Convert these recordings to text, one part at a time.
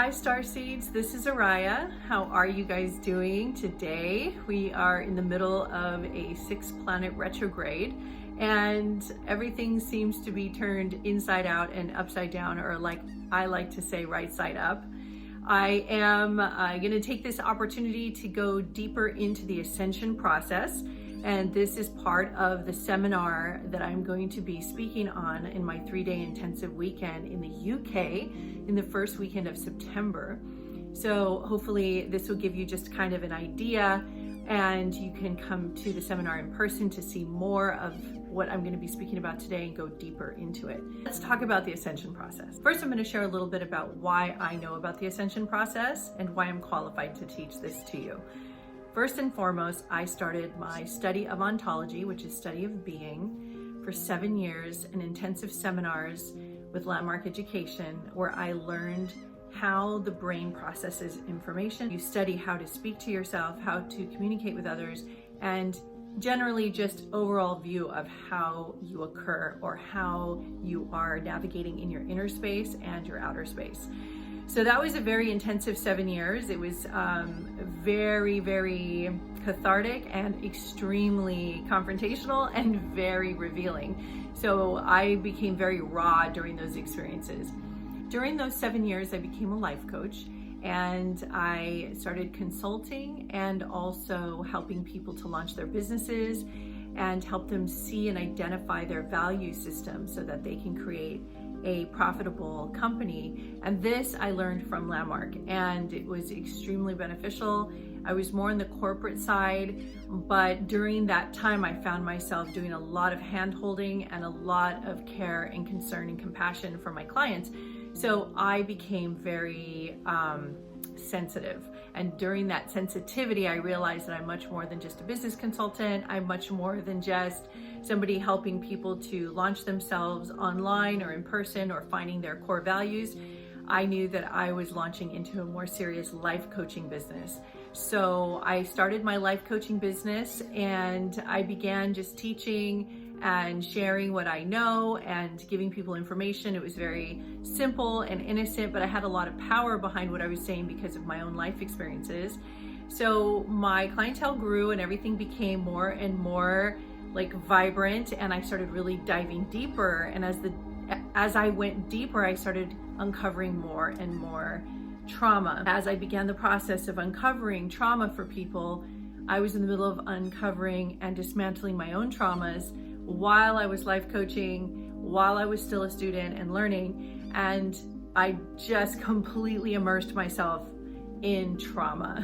Hi Starseeds, this is Oriah. How are you guys doing today? We are in the middle of a 6-planet retrograde and everything seems to be turned inside out and upside down, or like I like to say, right side up. I am going to take this opportunity to go deeper into the Ascension process, and this is part of the seminar that I'm going to be speaking on in my 3-day intensive weekend in the UK in the first weekend of September. So hopefully this will give you just kind of an idea, and you can come to the seminar in person to see more of what I'm going to be speaking about today and go deeper into it. Let's talk about the Ascension process. First, I'm going to share a little bit about why I know about the Ascension process and why I'm qualified to teach this to you. First and foremost, I started my study of ontology, which is study of being, for 7 years in intensive seminars with Landmark Education, where I learned how the brain processes information. You study how to speak to yourself, how to communicate with others, and generally just overall view of how you occur or how you are navigating in your inner space and your outer space. So that was a very intensive 7 years. It was very, very cathartic and extremely confrontational and very revealing. So I became very raw during those experiences. During those 7 years, I became a life coach, and I started consulting and also helping people to launch their businesses and help them see and identify their value system so that they can create a profitable company. And this I learned from Landmark, and it was extremely beneficial. I was more on the corporate side, but during that time I found myself doing a lot of hand-holding and a lot of care and concern and compassion for my clients. So I became very sensitive. And during that sensitivity, I realized that I'm much more than just a business consultant. I'm much more than just somebody helping people to launch themselves online or in person or finding their core values. I knew that I was launching into a more serious life coaching business. So I started my life coaching business, and I began just teaching and sharing what I know and giving people information. It was very simple and innocent, but I had a lot of power behind what I was saying because of my own life experiences. So my clientele grew and everything became more and more like vibrant, and I started really diving deeper. And as I went deeper, I started uncovering more and more trauma. As I began the process of uncovering trauma for people, I was in the middle of uncovering and dismantling my own traumas while I was life coaching, while I was still a student and learning, and I just completely immersed myself in trauma.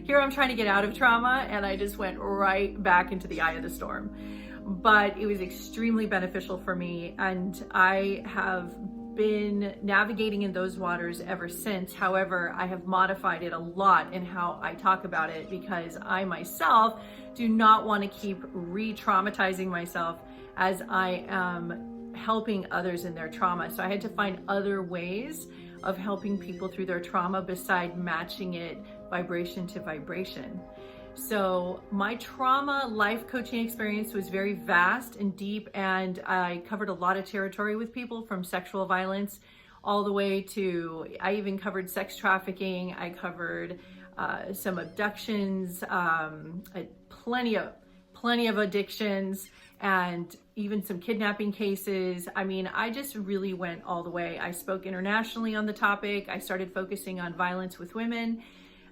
Here I'm trying to get out of trauma, and I just went right back into the eye of the storm. But it was extremely beneficial for me, and I have been navigating in those waters ever since. However, I have modified it a lot in how I talk about it, because I myself do not want to keep re-traumatizing myself as I am helping others in their trauma. So I had to find other ways of helping people through their trauma beside matching it vibration to vibration. So my trauma life coaching experience was very vast and deep, and I covered a lot of territory with people, from sexual violence all the way to, I even covered sex trafficking. I covered some abductions, plenty of addictions, and even some kidnapping cases. I mean, I just really went all the way. I spoke internationally on the topic. I started focusing on violence with women.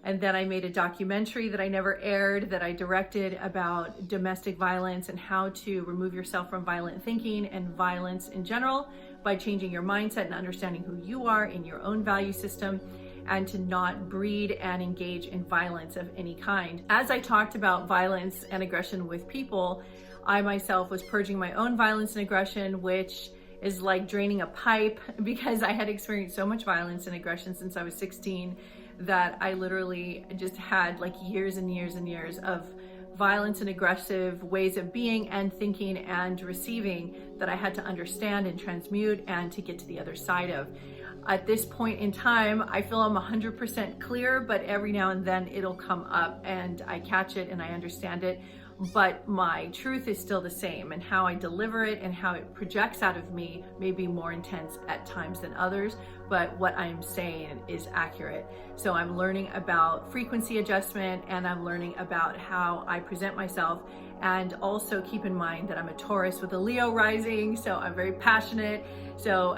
And then I made a documentary that I never aired, that I directed, about domestic violence and how to remove yourself from violent thinking and violence in general by changing your mindset and understanding who you are in your own value system, and to not breed and engage in violence of any kind. As I talked about violence and aggression with people, I myself was purging my own violence and aggression, which is like draining a pipe, because I had experienced so much violence and aggression since I was 16 that I literally just had like years and years and years of violence and aggressive ways of being and thinking and receiving that I had to understand and transmute and to get to the other side of. At this point in time, I feel I'm 100% clear, but every now and then it'll come up and I catch it and I understand it. but my truth is still the same, and how I deliver it and how it projects out of me may be more intense at times than others, but what I'm saying is accurate. So I'm learning about frequency adjustment, and I'm learning about how I present myself. And also keep in mind that I'm a Taurus with a Leo rising, so I'm very passionate. So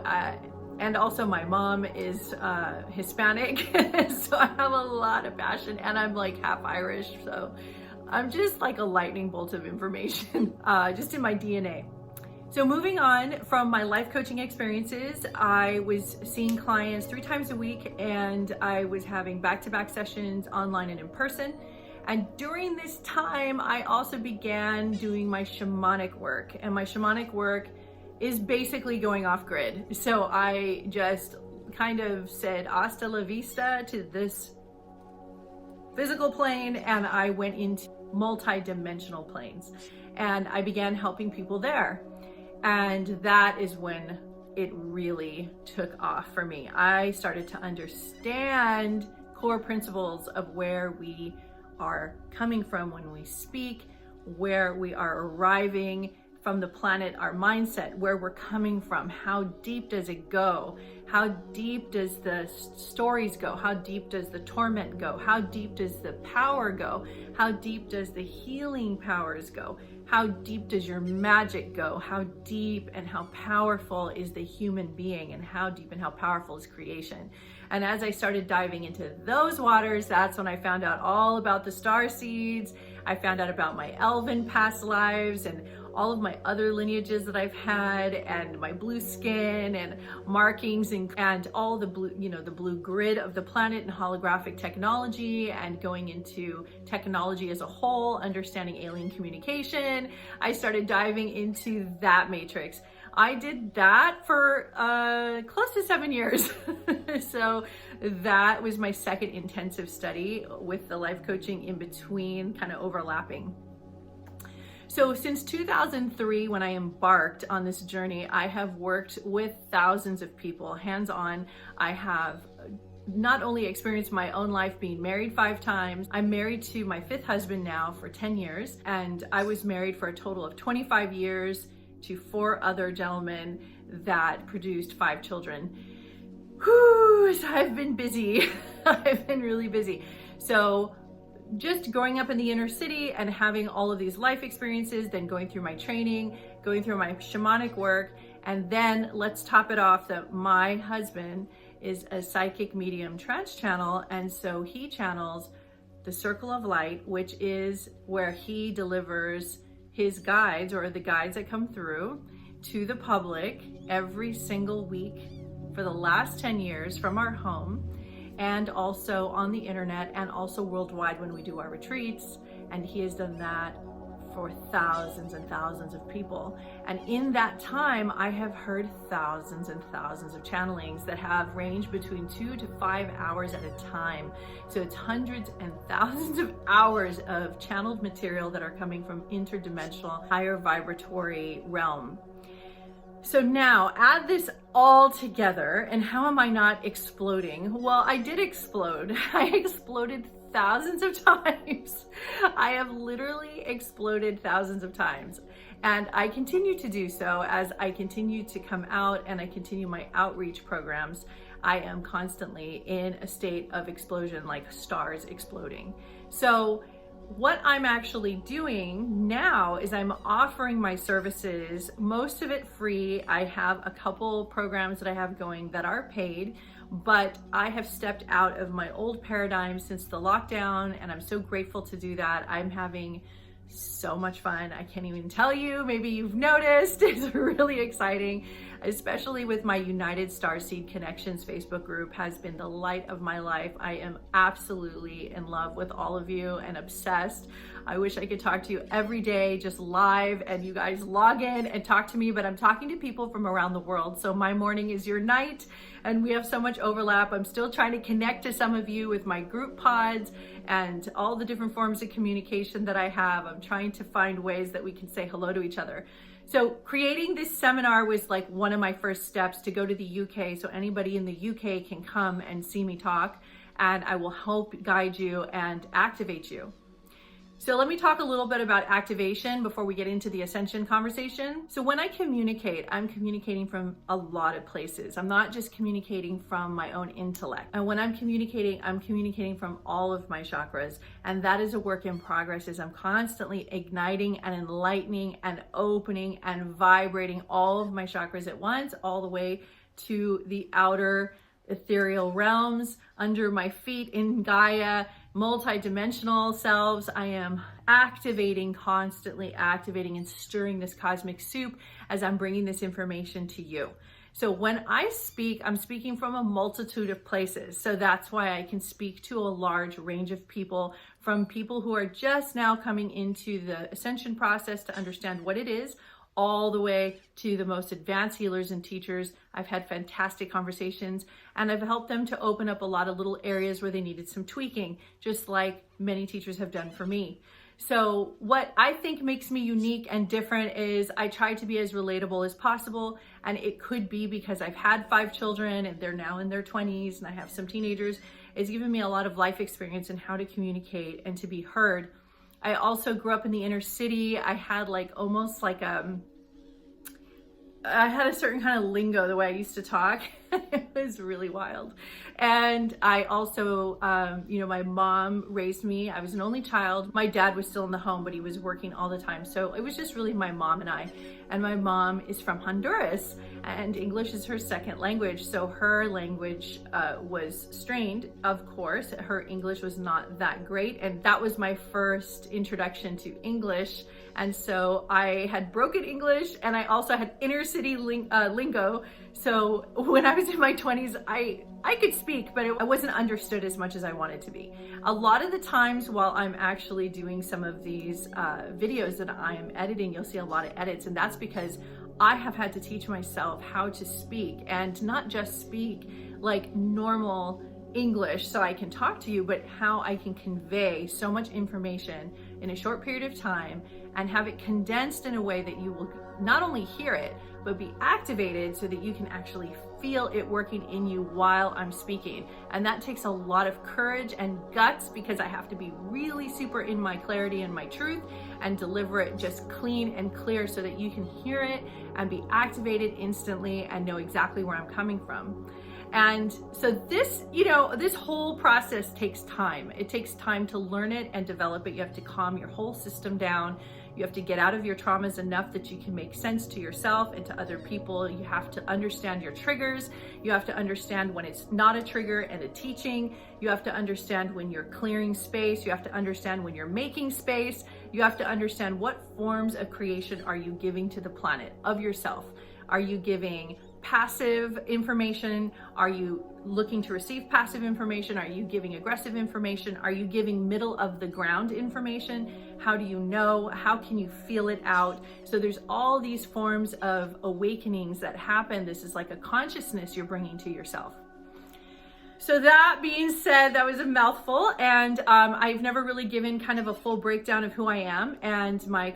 and also my mom is Hispanic, so I have a lot of passion, and I'm like half Irish, so I'm just like a lightning bolt of information, just in my DNA. So moving on from my life coaching experiences, I was seeing clients 3 times a week, and I was having back-to-back sessions online and in person. And during this time, I also began doing my shamanic work, and my shamanic work is basically going off grid. So I just kind of said hasta la vista to this physical plane, and I went into multi-dimensional planes, and I began helping people there. And that is when it really took off for me. I started to understand core principles of where we are coming from when we speak, where we are arriving from the planet, our mindset, where we're coming from, how deep does it go? How deep does the stories go? How deep does the torment go? How deep does the power go? How deep does the healing powers go? How deep does your magic go? How deep and how powerful is the human being, and how deep and how powerful is creation? And as I started diving into those waters, that's when I found out all about the star seeds. I found out about my elven past lives and all of my other lineages that I've had, and my blue skin and markings, and all the blue, the blue grid of the planet and holographic technology, and going into technology as a whole, understanding alien communication. I started diving into that matrix. I did that for close to 7 years. So that was my second intensive study, with the life coaching in between, kind of overlapping. So since 2003, when I embarked on this journey, I have worked with thousands of people, hands-on. I have not only experienced my own life being married 5 times, I'm married to my 5th husband now for 10 years, and I was married for a total of 25 years to 4 other gentlemen that produced 5 children. Whew, so I've been busy. I've been really busy. So just growing up in the inner city and having all of these life experiences, then going through my training, going through my shamanic work, and then let's top it off that my husband is a psychic medium trance channel, and so he channels the circle of light, which is where he delivers his guides, or the guides that come through, to the public every single week for the last 10 years from our home, and also on the internet, and also worldwide when we do our retreats. And he has done that for thousands and thousands of people. And in that time, I have heard thousands and thousands of channelings that have ranged between 2 to 5 hours at a time. So it's hundreds and thousands of hours of channeled material that are coming from interdimensional, higher vibratory realm. So now add this all together, and how am I not exploding? Well, I did explode. I exploded thousands of times. I have literally exploded thousands of times, and I continue to do so as I continue to come out and I continue my outreach programs. I am constantly in a state of explosion, like stars exploding. So what I'm actually doing now is I'm offering my services, most of it free. I have a couple programs that I have going that are paid, but I have stepped out of my old paradigm since the lockdown, and I'm so grateful to do that. I'm having so much fun. I can't even tell you. Maybe you've noticed. It's really exciting, especially with my United Starseed Connections Facebook group. Has been the light of my life. I am absolutely in love with all of you and obsessed. I wish I could talk to you every day, just live, and you guys log in and talk to me, but I'm talking to people from around the world. So my morning is your night, and we have so much overlap. I'm still trying to connect to some of you with my group pods and all the different forms of communication that I have. I'm trying to find ways that we can say hello to each other. So creating this seminar was like one of my first steps to go to the UK, so anybody in the UK can come and see me talk, and I will help guide you and activate you. So let me talk a little bit about activation before we get into the ascension conversation. So when I communicate, I'm communicating from a lot of places. I'm not just communicating from my own intellect. And when I'm communicating from all of my chakras. And that is a work in progress as I'm constantly igniting and enlightening and opening and vibrating all of my chakras at once, all the way to the outer ethereal realms under my feet in Gaia, multi-dimensional selves. I am constantly activating and stirring this cosmic soup as I'm bringing this information to you. So when I speak, I'm speaking from a multitude of places. So that's why I can speak to a large range of people, from people who are just now coming into the ascension process to understand what it is, all the way to the most advanced healers and teachers. I've had fantastic conversations, and I've helped them to open up a lot of little areas where they needed some tweaking, just like many teachers have done for me. So what I think makes me unique and different is I try to be as relatable as possible. And it could be because I've had 5 children and they're now in their 20s, and I have some teenagers. It's given me a lot of life experience in how to communicate and to be heard. I also grew up in the inner city. I had I had a certain kind of lingo the way I used to talk. It was really wild. And I also, my mom raised me. I was an only child. My dad was still in the home, but he was working all the time. So it was just really my mom and I. And my mom is from Honduras, and English is her second language. So her language was strained, of course. Her English was not that great. And that was my first introduction to English. And so I had broken English, and I also had inner city lingo. So when I was in my 20s, I could speak, but I wasn't understood as much as I wanted to be. A lot of the times while I'm actually doing some of these videos that I am editing, you'll see a lot of edits, and that's because I have had to teach myself how to speak, and not just speak like normal English so I can talk to you, but how I can convey so much information in a short period of time and have it condensed in a way that you will not only hear it, but be activated so that you can actually feel it working in you while I'm speaking. And that takes a lot of courage and guts, because I have to be really super in my clarity and my truth and deliver it just clean and clear so that you can hear it and be activated instantly and know exactly where I'm coming from. And so this, this whole process takes time. It takes time to learn it and develop it. You have to calm your whole system down. You have to get out of your traumas enough that you can make sense to yourself and to other people. You have to understand your triggers. You have to understand when it's not a trigger and a teaching. You have to understand when you're clearing space. You have to understand when you're making space. You have to understand what forms of creation are you giving to the planet of yourself. Are you giving passive information? Are you looking to receive passive information? Are you giving aggressive information? Are you giving middle of the ground information? How do you know? How can you feel it out? So there's all these forms of awakenings that happen. This is like a consciousness you're bringing to yourself. So that being said, that was a mouthful, and I've never really given kind of a full breakdown of who I am and my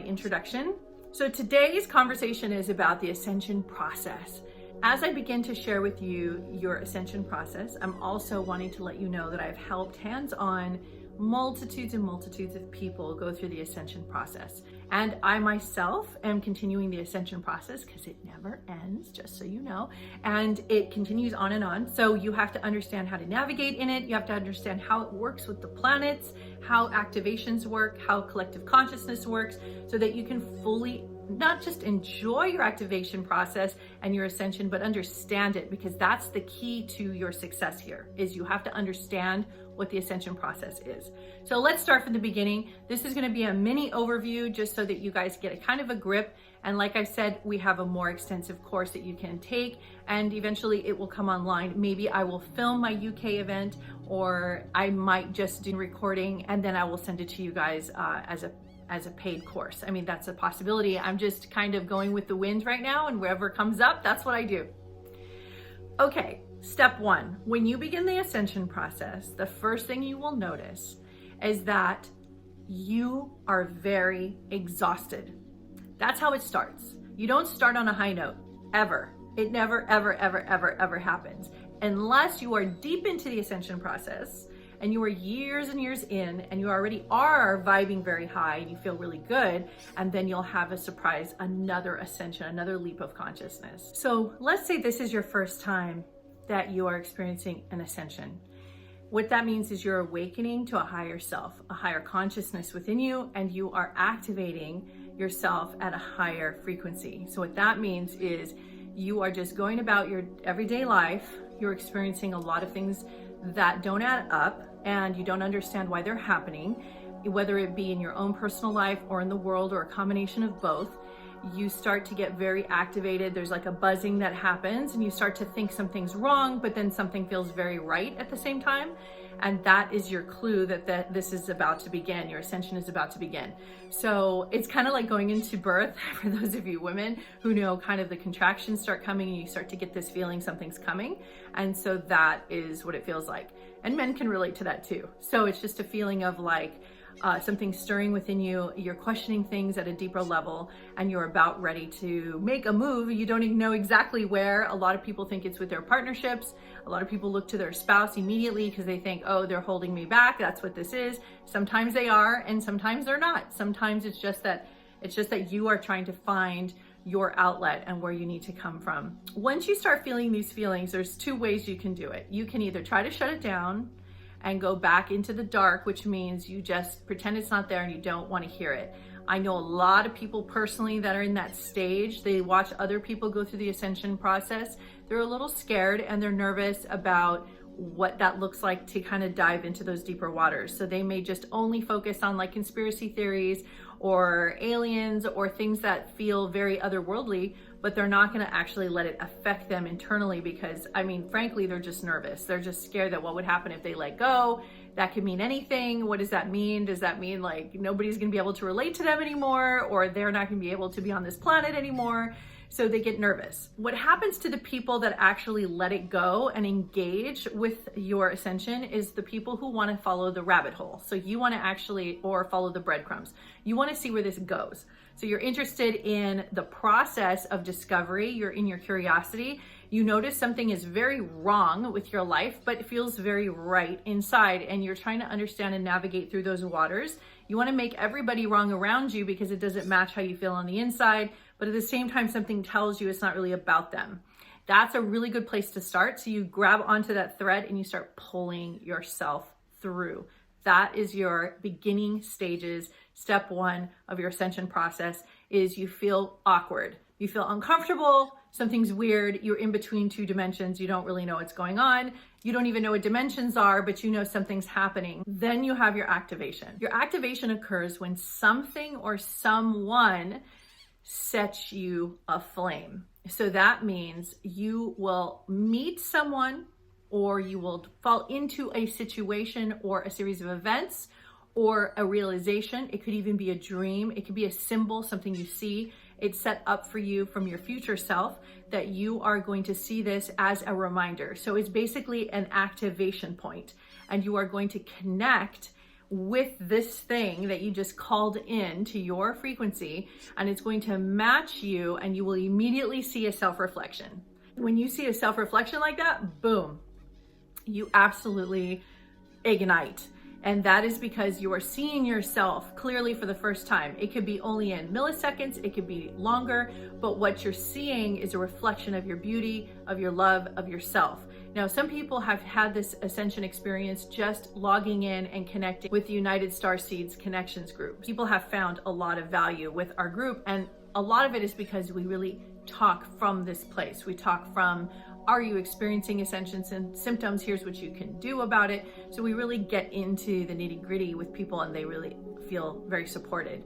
introduction. So today's conversation is about the ascension process. As I begin to share with you your ascension process, I'm also wanting to let you know that I've helped hands-on multitudes and multitudes of people go through the ascension process. And I myself am continuing the ascension process because it never ends, just so you know, and it continues on and on. So you have to understand how to navigate in it. You have to understand how it works with the planets, how activations work, how collective consciousness works, so that you can fully not just enjoy your activation process and your ascension, but understand it, because that's the key to your success here, is you have to understand what the ascension process is. So let's start from the beginning. This is going to be a mini overview just so that you guys get a kind of a grip. And like I said, we have a more extensive course that you can take, and eventually it will come online. Maybe I will film my UK event, or I might just do recording and then I will send it to you guys as a paid course. I mean, that's a possibility. I'm just kind of going with the wind right now, and wherever comes up, that's what I do. Okay, step one. When you begin the ascension process, the first thing you will notice is that you are very exhausted. That's how it starts. You don't start on a high note, ever. It never, ever, ever, ever, ever happens. Unless you are deep into the ascension process and you are years and years in, and you already are vibing very high, and you feel really good, and then you'll have a surprise, another ascension, another leap of consciousness. So let's say this is your first time that you are experiencing an ascension. What that means is you're awakening to a higher self, a higher consciousness within you, and you are activating yourself at a higher frequency. So what that means is you are just going about your everyday life. You're experiencing a lot of things that don't add up, and you don't understand why they're happening, whether it be in your own personal life or in the world, or a combination of both. You start to get very activated. There's like a buzzing that happens, and you start to think something's wrong, but then something feels very right at the same time. And that is your clue that this is about to begin. Your ascension is about to begin. So it's kind of like going into birth for those of you women who know kind of the contractions start coming, and you start to get this feeling something's coming. And so that is what it feels like. And men can relate to that too. So it's just a feeling of like, something stirring within you. You're questioning things at a deeper level, and you're about ready to make a move. You don't even know exactly where. A lot of people think it's with their partnerships. A lot of people look to their spouse immediately because they think, oh, they're holding me back. That's what this is. Sometimes they are, and sometimes they're not. Sometimes it's just that you are trying to find your outlet and where you need to come from. Once you start feeling these feelings, there's two ways you can do it. You can either try to shut it down and go back into the dark, which means you just pretend it's not there and you don't want to hear it. I know a lot of people personally that are in that stage. They watch other people go through the ascension process. They're a little scared and they're nervous about what that looks like to kind of dive into those deeper waters. So they may just only focus on like conspiracy theories or aliens or things that feel very otherworldly, but they're not going to actually let it affect them internally because, I mean, frankly, they're just nervous. They're just scared that what would happen if they let go. That could mean anything. What does that mean? Does that mean like nobody's going to be able to relate to them anymore, or they're not going to be able to be on this planet anymore? So they get nervous. What happens to the people that actually let it go and engage with your ascension is the people who want to follow the rabbit hole. So you want to actually, or follow the breadcrumbs. You want to see where this goes. So you're interested in the process of discovery. You're in your curiosity. You notice something is very wrong with your life, but it feels very right inside. And you're trying to understand and navigate through those waters. You want to make everybody wrong around you because it doesn't match how you feel on the inside. But at the same time, something tells you it's not really about them. That's a really good place to start. So you grab onto that thread and you start pulling yourself through. That is your beginning stages. Step one of your ascension process is you feel awkward. You feel uncomfortable. Something's weird. You're in between two dimensions. You don't really know what's going on. You don't even know what dimensions are, but you know something's happening. Then you have your activation. Your activation occurs when something or someone sets you aflame. So that means you will meet someone, or you will fall into a situation or a series of events or a realization. It could even be a dream. It could be a symbol, something you see. It's set up for you from your future self that you are going to see this as a reminder. So it's basically an activation point, and you are going to connect with this thing that you just called in to your frequency, and it's going to match you, and you will immediately see a self-reflection. When you see a self-reflection like that, boom, you absolutely ignite. And that is because you are seeing yourself clearly for the first time. It could be only in milliseconds, it could be longer, but what you're seeing is a reflection of your beauty, of your love, of yourself. Now, some people have had this ascension experience just logging in and connecting with the United Starseed Connections group. People have found a lot of value with our group, and a lot of it is because we really talk from this place. We talk from, are you experiencing ascension symptoms? Here's what you can do about it. So we really get into the nitty-gritty with people, and they really feel very supported.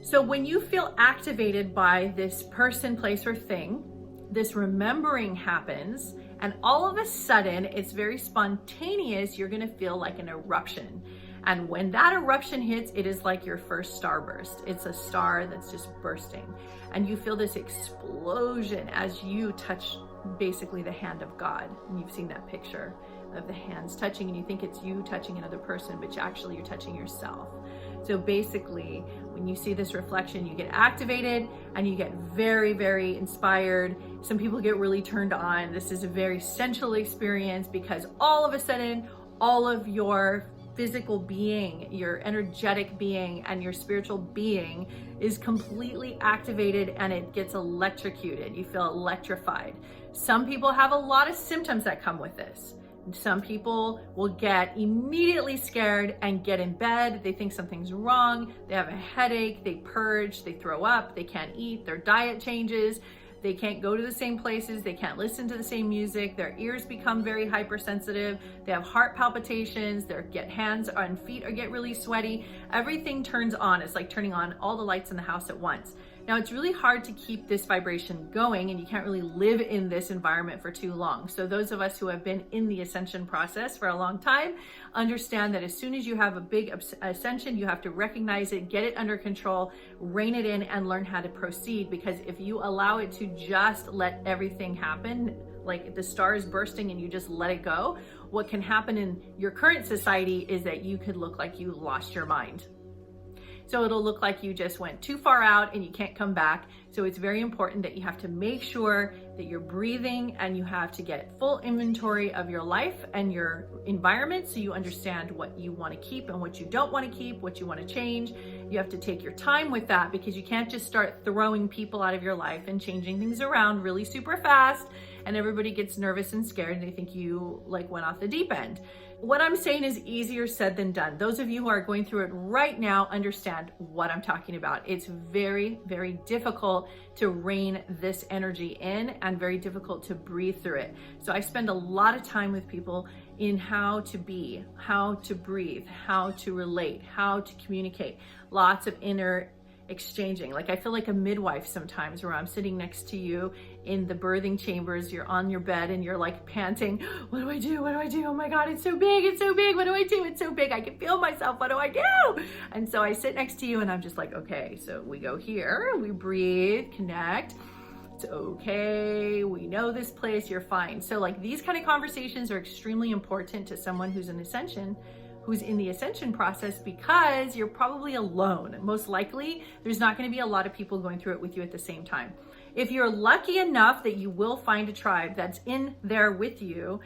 So when you feel activated by this person, place, or thing, this remembering happens, and all of a sudden, it's very spontaneous. You're gonna feel like an eruption. And when that eruption hits, it is like your first starburst. It's a star that's just bursting. And you feel this explosion as you touch basically the hand of God. And you've seen that picture of the hands touching, and you think it's you touching another person, but actually you're touching yourself. So basically, when you see this reflection, you get activated and you get very, very inspired. Some people get really turned on. This is a very sensual experience because all of a sudden, all of your physical being, your energetic being, and your spiritual being is completely activated and it gets electrocuted. You feel electrified. Some people have a lot of symptoms that come with this. Some people will get immediately scared and get in bed. They think something's wrong. They have a headache. They purge. They throw up. They can't eat. Their diet changes. They can't go to the same places. They can't listen to the same music. Their ears become very hypersensitive. They have heart palpitations. Their hands and feet get really sweaty. Everything turns on. It's like turning on all the lights in the house at once. Now, it's really hard to keep this vibration going, and you can't really live in this environment for too long. So those of us who have been in the ascension process for a long time understand that as soon as you have a big ascension, you have to recognize it, get it under control, rein it in, and learn how to proceed. Because if you allow it to just let everything happen, like the stars bursting and you just let it go, what can happen in your current society is that you could look like you lost your mind. So it'll look like you just went too far out and you can't come back. So it's very important that you have to make sure that you're breathing, and you have to get full inventory of your life and your environment so you understand what you want to keep and what you don't want to keep, what you want to change. You have to take your time with that, because you can't just start throwing people out of your life and changing things around really super fast, and everybody gets nervous and scared and they think you like went off the deep end. What I'm saying is easier said than done. Those of you who are going through it right now understand what I'm talking about. It's very, very difficult to rein this energy in and very difficult to breathe through it. So I spend a lot of time with people in how to be, how to breathe, how to relate, how to communicate. Lots of inner exchanging. Like I feel like a midwife sometimes, where I'm sitting next to you in the birthing chambers, you're on your bed and you're like panting, what do I do? What do I do? Oh my God, it's so big. It's so big. What do I do? It's so big. I can feel myself. What do I do? And so I sit next to you and I'm just like, okay, so we go here, we breathe, connect. It's okay. We know this place. You're fine. So like these kind of conversations are extremely important to someone who's in the ascension process, because you're probably alone. Most likely, there's not going to be a lot of people going through it with you at the same time. If you're lucky enough that you will find a tribe that's in there with you,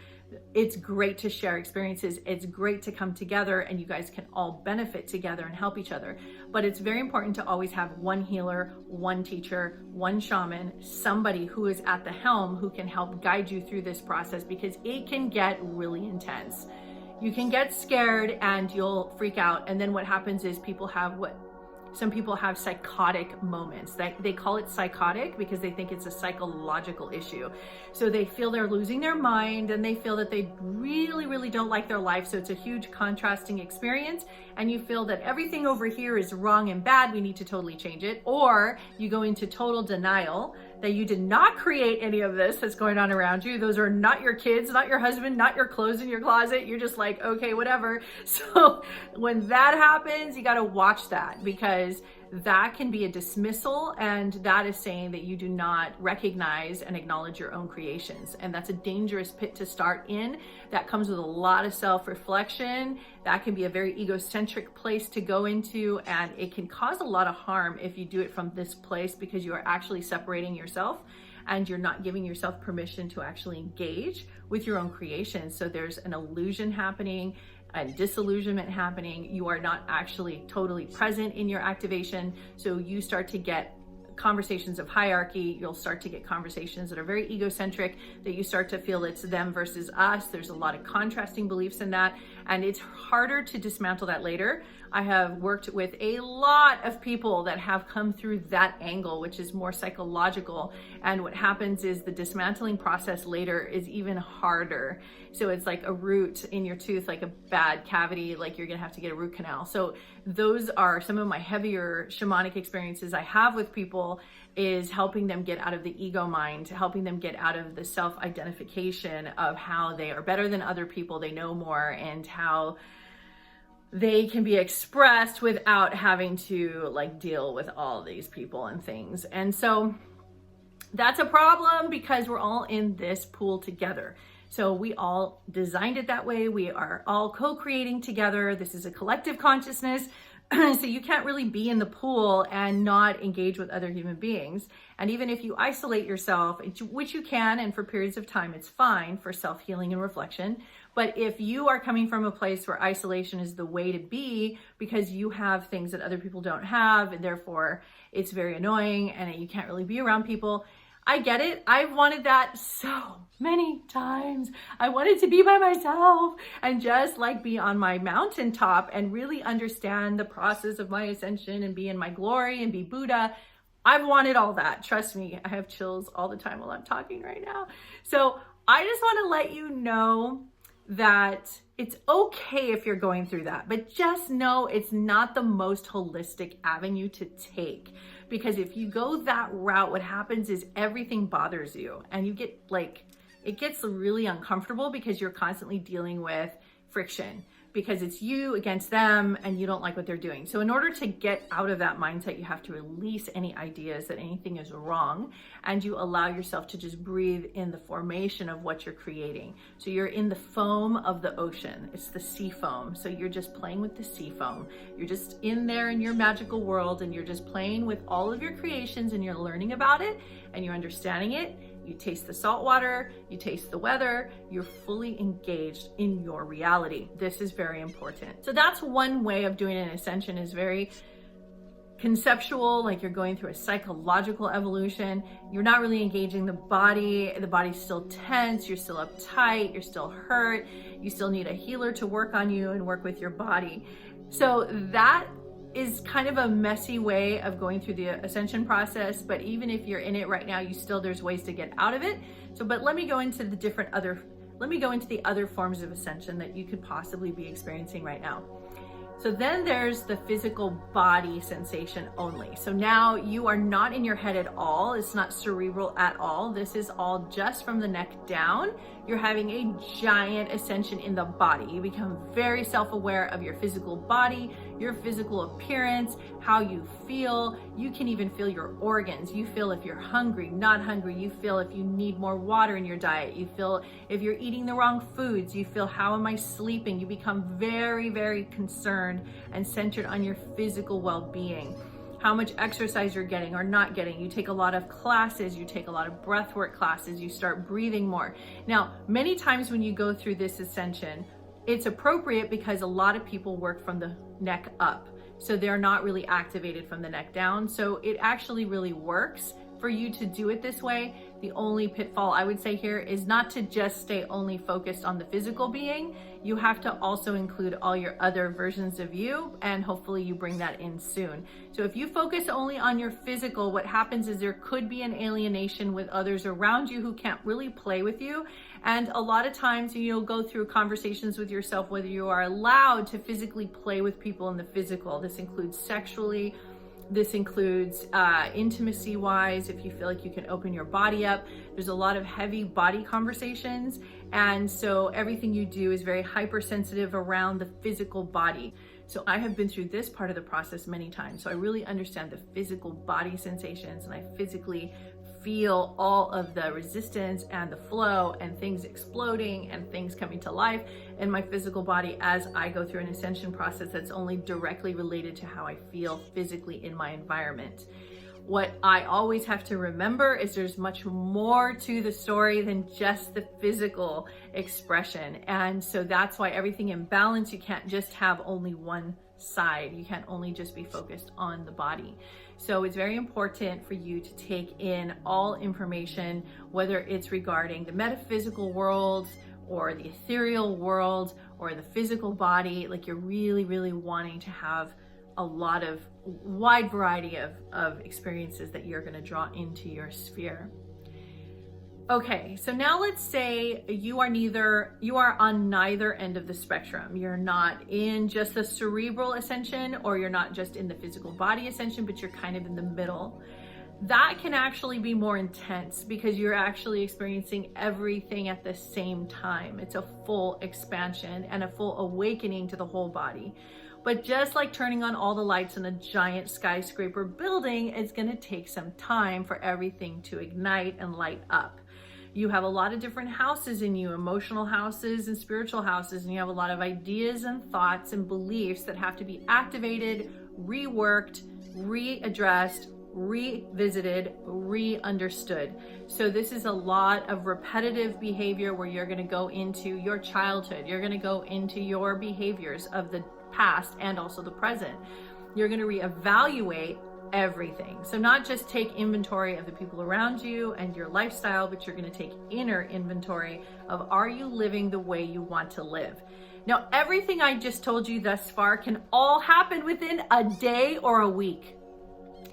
it's great to share experiences. It's great to come together and you guys can all benefit together and help each other. But it's very important to always have one healer, one teacher, one shaman, somebody who is at the helm who can help guide you through this process, because it can get really intense. You can get scared and you'll freak out. And then what happens is some people have psychotic moments. They call it psychotic because they think it's a psychological issue. So they feel they're losing their mind and they feel that they really, really don't like their life. So it's a huge contrasting experience. And you feel that everything over here is wrong and bad. We need to totally change it. Or you go into total denial that you did not create any of this that's going on around you. Those are not your kids, not your husband, not your clothes in your closet. You're just like, okay, whatever. So when that happens, you got to watch that, because that can be a dismissal, and that is saying that you do not recognize and acknowledge your own creations. And that's a dangerous pit to start in. That comes with a lot of self-reflection. That can be a very egocentric place to go into, and it can cause a lot of harm if you do it from this place, because you are actually separating yourself and you're not giving yourself permission to actually engage with your own creation. So there's an illusion happening and disillusionment happening. You are not actually totally present in your activation. So you start to get conversations of hierarchy. You'll start to get conversations that are very egocentric, that you start to feel it's them versus us. There's a lot of contrasting beliefs in that, and it's harder to dismantle that later. I have worked with a lot of people that have come through that angle, which is more psychological. And what happens is the dismantling process later is even harder. So it's like a root in your tooth, like a bad cavity, like you're gonna have to get a root canal. So those are some of my heavier shamanic experiences I have with people, is helping them get out of the ego mind, helping them get out of the self-identification of how they are better than other people, they know more, and how they can be expressed without having to like deal with all these people and things. And so that's a problem, because we're all in this pool together. So we all designed it that way. We are all co-creating together. This is a collective consciousness. So you can't really be in the pool and not engage with other human beings. And even if you isolate yourself, which you can, and for periods of time, it's fine for self-healing and reflection. But if you are coming from a place where isolation is the way to be because you have things that other people don't have, and therefore it's very annoying and you can't really be around people, I get it. I've wanted that so many times. I wanted to be by myself and just like be on my mountaintop and really understand the process of my ascension and be in my glory and be Buddha. I've wanted all that. Trust me, I have chills all the time while I'm talking right now. So I just want to let you know that it's okay if you're going through that, but just know it's not the most holistic avenue to take. Because if you go that route, what happens is everything bothers you and you get like, it gets really uncomfortable because you're constantly dealing with friction because it's you against them and you don't like what they're doing. So in order to get out of that mindset, you have to release any ideas that anything is wrong and you allow yourself to just breathe in the formation of what you're creating. So you're in the foam of the ocean. It's the sea foam. So you're just playing with the sea foam. You're just in there in your magical world and you're just playing with all of your creations and you're learning about it and you're understanding it. You taste the salt water, you taste the weather, you're fully engaged in your reality. This is very important. So that's one way of doing an ascension, is very conceptual, like you're going through a psychological evolution. You're not really engaging the body. The body's still tense, you're still uptight, you're still hurt, you still need a healer to work on you and work with your body. So that is kind of a messy way of going through the ascension process, but even if you're in it right now, there's ways to get out of it. So, but let me go into the other forms of ascension that you could possibly be experiencing right now. So then there's the physical body sensation only. So now you are not in your head at all. It's not cerebral at all. This is all just from the neck down. You're having a giant ascension in the body. You become very self-aware of your physical body, your physical appearance, how you feel. You can even feel your organs. You feel if you're hungry, not hungry. You feel if you need more water in your diet. You feel if you're eating the wrong foods. You feel, how am I sleeping? You become very, very concerned and centered on your physical well-being. How much exercise you're getting or not getting. You take a lot of classes, you take a lot of breathwork classes, you start breathing more. Now, many times when you go through this ascension, it's appropriate because a lot of people work from the neck up. So they're not really activated from the neck down. So it actually really works for you to do it this way. The only pitfall I would say here is not to just stay only focused on the physical being. You have to also include all your other versions of you, and hopefully you bring that in soon. So if you focus only on your physical, what happens is there could be an alienation with others around you who can't really play with you. And a lot of times you'll go through conversations with yourself whether you are allowed to physically play with people in the physical. This includes sexually. This includes intimacy wise, if you feel like you can open your body up. There's a lot of heavy body conversations. And so everything you do is very hypersensitive around the physical body. So I have been through this part of the process many times. So I really understand the physical body sensations, and I physically feel all of the resistance and the flow and things exploding and things coming to life in my physical body as I go through an ascension process that's only directly related to how I feel physically in my environment. What I always have to remember is there's much more to the story than just the physical expression. And so that's why everything in balance, you can't just have only one side. You can't only just be focused on the body. So it's very important for you to take in all information, whether it's regarding the metaphysical world or the ethereal world or the physical body. Like, you're really, really wanting to have a lot of wide variety of experiences that you're going to draw into your sphere. Okay, so now let's say you are on neither end of the spectrum. You're not in just the cerebral ascension, or you're not just in the physical body ascension, but you're kind of in the middle. That can actually be more intense because you're actually experiencing everything at the same time. It's a full expansion and a full awakening to the whole body. But just like turning on all the lights in a giant skyscraper building, it's going to take some time for everything to ignite and light up. You have a lot of different houses in you, emotional houses and spiritual houses, and you have a lot of ideas and thoughts and beliefs that have to be activated, reworked, readdressed, revisited, re-understood. So this is a lot of repetitive behavior where you're going to go into your childhood. You're going to go into your behaviors of the past and also the present. You're going to reevaluate everything. So not just take inventory of the people around you and your lifestyle, but you're going to take inner inventory of, are you living the way you want to live? Now, everything I just told you thus far can all happen within a day or a week.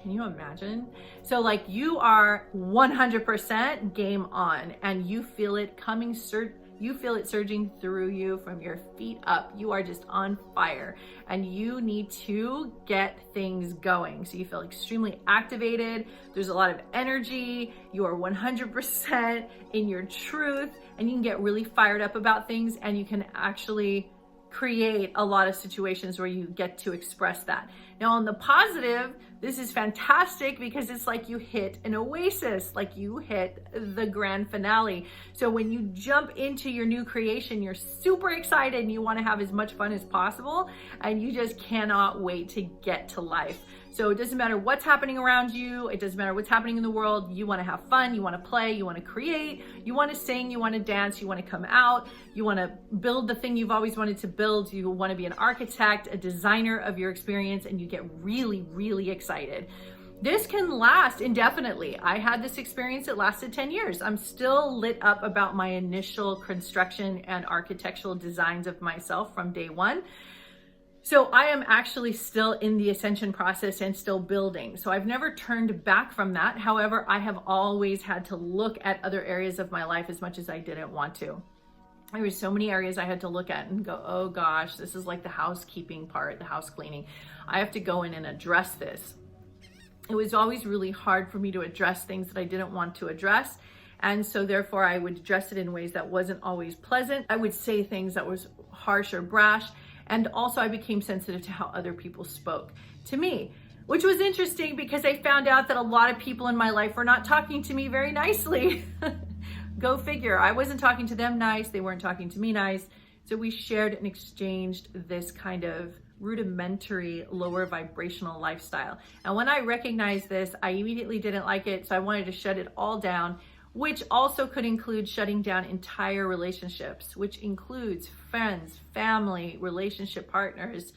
Can you imagine? So like you are 100% game on, and you feel it coming, you feel it surging through you from your feet up. You are just on fire, and you need to get things going. So you feel extremely activated. There's a lot of energy. You are 100% in your truth, and you can get really fired up about things, and you can actually create a lot of situations where you get to express that. Now, on the positive, this is fantastic because it's like you hit an oasis, like you hit the grand finale. So when you jump into your new creation, you're super excited and you want to have as much fun as possible, and you just cannot wait to get to life. So it doesn't matter what's happening around you. It doesn't matter what's happening in the world. You want to have fun. You want to play. You want to create. You want to sing. You want to dance. You want to come out. You want to build the thing you've always wanted to build. You want to be an architect, a designer of your experience, and you get really, really excited. This can last indefinitely. I had this experience. It lasted 10 years. I'm still lit up about my initial construction and architectural designs of myself from day one. So I am actually still in the ascension process and still building. So I've never turned back from that. However, I have always had to look at other areas of my life as much as I didn't want to. There were so many areas I had to look at and go, oh gosh, this is like the housekeeping part, the house cleaning. I have to go in and address this. It was always really hard for me to address things that I didn't want to address. And so therefore I would address it in ways that wasn't always pleasant. I would say things that was harsh or brash. And also I became sensitive to how other people spoke to me, which was interesting because I found out that a lot of people in my life were not talking to me very nicely. Go figure. I wasn't talking to them nice. They weren't talking to me nice. So we shared and exchanged this kind of rudimentary, lower vibrational lifestyle. And when I recognized this, I immediately didn't like it. So I wanted to shut it all down, which also could include shutting down entire relationships, which includes friends, family, relationship partners,